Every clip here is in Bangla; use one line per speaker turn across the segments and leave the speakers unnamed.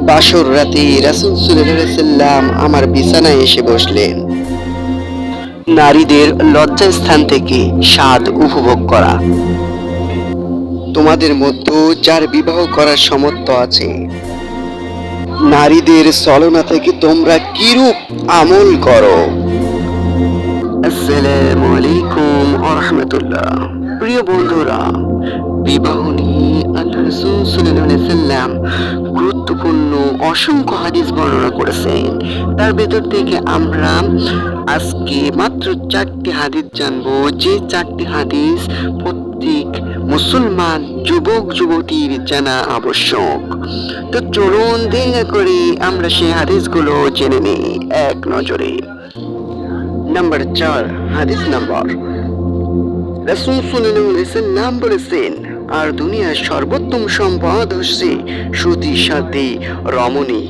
বাসর রাতে রাসূল সাল্লাল্লাহু আলাইহি সাল্লাম আমার বিছানায় এসে বসলেন। নারীদের লজ্জাস্থান থেকে স্বাদ উপভোগ করা। তোমাদের মধ্যে যার বিবাহ করার সামর্থ্য আছে, নারীদের ছলনা থেকে তোমরা কিরূপ আমল করো। আসসালামু আলাইকুম ওয়া রাহমাতুল্লাহ। প্রিয় বন্ধুরা, বিবাহ নিয়ে আল্লাহ রাসূল সাল্লাল্লাহু আলাইহি সাল্লাম গুরুত্বপূর্ণ অসংখ্য হাদিস বর্ণনা করেছেন। তার ভেতর থেকে আমরা আজকে মাত্র 4টি হাদিস জানবো, যে 4টি হাদিস প্রত্যেক মুসলমান যুবক যুবতীর জানা আবশ্যক। তো চলুন দেরি না করে আমরা সেই হাদিসগুলো জেনে নিই এক নজরে। নাম্বার 4, হাদিস নাম্বার, রাসূল সাল্লাল্লাহু আলাইহি সাল্লাম বলেছেন, আর দুনিয়ার সর্বোত্তম সম্পদ হচ্ছে সতী সাথী রমণী।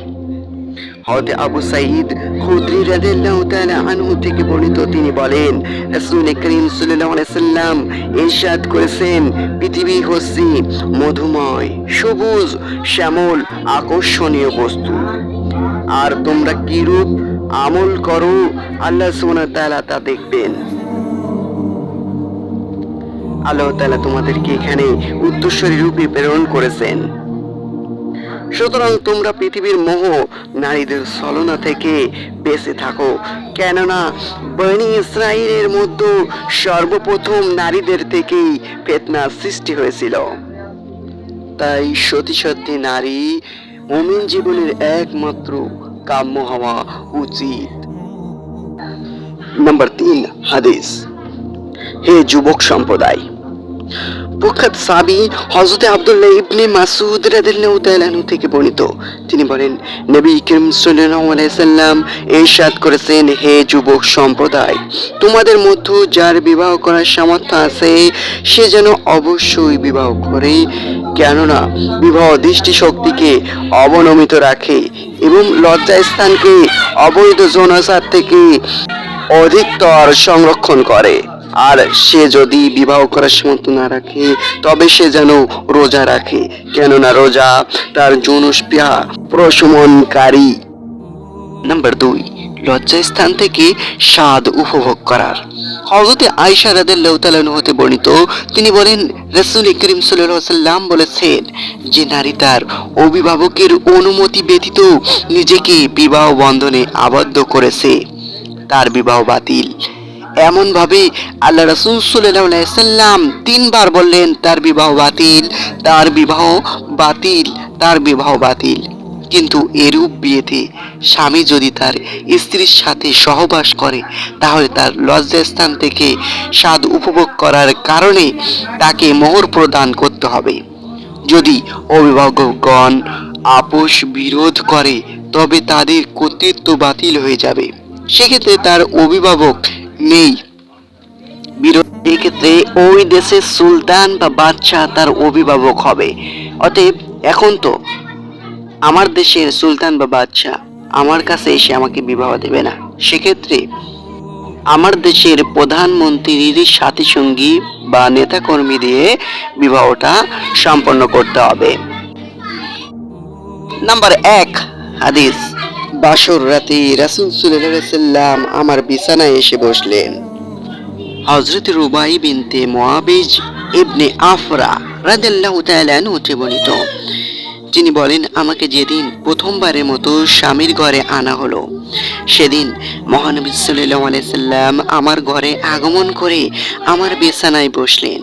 হযরত আবু সাঈদ খুদরি রাদিয়াল্লাহু তাআলা আনহু থেকে বর্ণিত, তিনি বলেন, রাসূল করিম সাল্লাল্লাহু আলাইহি সাল্লাম ইরশাদ করেছেন, পৃথিবী হচ্ছে মধুময়, সবুজ, শ্যামল, আকর্ষণীয় বস্তু। আর তোমরা কিরূপ আমল করো, আল্লাহ সুবহানাহু ওয়া তাআলা তা দেখবেন। আল্লাহ তাআলা তোমাদেরকে এখানে উত্তরসূরি রূপে প্রেরণ করেছেন। সুতরাং তোমরা পৃথিবীর মোহ, নারীদের ছলনা থেকে বেঁচে থাকো, কেননা বনী ইসরাঈলের মধ্যে সর্বপ্রথম নারীদের থেকেই ফিতনার সৃষ্টি হয়েছিল। তাই সতী সাধ্বী নারী মুমিন জীবনের একমাত্র কাম্য হওয়া উচিত। নাম্বার 3, হাদিস, হে যুবক সম্প্রদায়। প্রখ্যাত সাহাবী হযরত আব্দুল্লাহ ইবনে মাসউদ রাদিয়াল্লাহু তাআলা আনহু থেকে বর্ণিত, তিনি বলেন, নবী করিম সাল্লাল্লাহু আলাইহি সাল্লাম ইরশাদ করেছেন, হে যুবক সম্প্রদায়, তোমাদের মধ্যে যার বিবাহ করার সামর্থ্য আছে সে যেন অবশ্যই বিবাহ করে, কেননা বিবাহ দৃষ্টিশক্তিকে অবনমিত রাখে এবং লজ্জাস্থানকে অবৈধ যৌনাচার থেকে অধিকতর সংরক্ষণ করে। আর সে যদি বিবাহ করার সামর্থ্য না রাখে তবে সে যেন রোজা রাখে, কেননা রোজা তার যৌনস্পৃহা প্রশমনকারী। নাম্বার 2, লজ্জাস্থান থেকে স্বাদ উপভোগ করার। হযরত আয়েশা রাদিয়াল্লাহু তাআলা হতে বর্ণিত, তিনি বলেন, রাসূল করিম সাল্লাল্লাহু আলাইহি সাল্লাম বলেছেন, যে নারী তার অভিভাবকের অনুমতি ব্যতীত নিজেকে বিবাহ বন্ধনে আবদ্ধ করেছে তার বিবাহ বাতিল। এমন ভাবে আল্লাহ রাসূল সাল্লাল্লাহু আলাইহি সাল্লাম 3 বার বললেন, তার বিবাহ বাতিল, তার বিবাহ বাতিল, তার বিবাহ বাতিল। কিন্তু এরূপ বিয়েতে স্বামী যদি তার স্ত্রীর সাথে সহবাস করে তাহলে তার লজ্জাস্থান থেকে স্বাদ উপভোগ করার কারণে তাকে মোহর প্রদান করতে হবে। যদি অভিভাবকগণ আপোষ বিরোধ করে তবে তাদের কর্তৃত্ব বাতিল হয়ে যাবে, সেক্ষেত্রে তার অভিভাবক নেই। বিরোধী ক্ষেত্রে ওই দেশের সুলতান বা বাদশাহ তার অভিভাবক হবে। অতএব এখন তো আমার দেশের সুলতান বা বাদশাহ আমার কাছে এসে আমাকে বিবাহ দেবে না, সেক্ষেত্রে আমার দেশের প্রধানমন্ত্রীর সাথী সঙ্গী বা নেতাকর্মী দিয়ে বিবাহটা সম্পন্ন করতে হবে। নাম্বার 1, হাদিস, বাসর রাতে রাসূল সাল্লাল্লাহু আলাইহি সাল্লাম আমার বিছানায় এসে বসলেন। হযরত রুবাই বিনতে মুআবিজ ইবনে আফরা রাদিয়াল্লাহু তাআলা আনহু থেকে বর্ণিত, তিনি বলেন, আমাকে যেদিন প্রথমবারের মতো স্বামীর ঘরে আনা হলো সেদিন মহানবী সাল্লাল্লাহু আলাইহি সাল্লাম আমার ঘরে আগমন করে আমার বিছানায় বসলেন,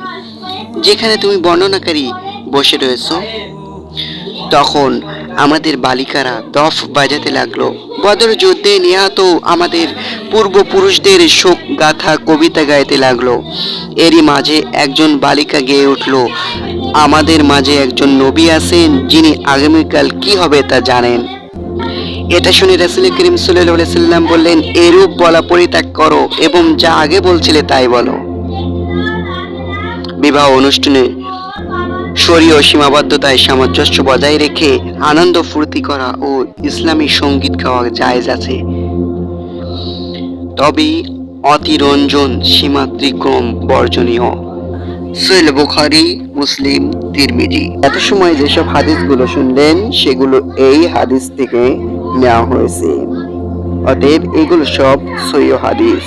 যেখানে তুমি বর্ণনাকারী বসে রয়েছো। তখন আমাদের বালিকারা দফ বাজাতে লাগলো। বদর যুদ্ধে নিহত আমাদের পূর্বপুরুষদের শোক গাথা কবিতা গাইতে লাগলো। এরই মাঝে একজন বালিকা গেয়ে উঠল, আমাদের মাঝে একজন নবী আছেন যিনি আগামীকাল কি হবে তা জানেন। এটা শুনে রাসূল করিম সাল্লাল্লাহু আলাইহি সাল্লাম বললেন, এরূপ বলা পরিত্যাগ করো এবং যা আগে বলছিলে তাই বলো। বিবাহ অনুষ্ঠানে শরীয় সীমাবদ্ধতায় সামঞ্জস্য বজায় রেখে আনন্দ ফুর্তি করা ও ইসলামী সঙ্গীত গাওয়া জায়েজ আছে, তবে অতিরঞ্জন সীমাতিক্রম বর্জনীয়। সহিহ বুখারী, মুসলিম, তিরমিজি। এত সময় যেসব হাদিসগুলো শুনলেন সেগুলো এই হাদিস থেকে নেওয়া হয়েছে, অতএব এগুলো সব সহিহ হাদিস।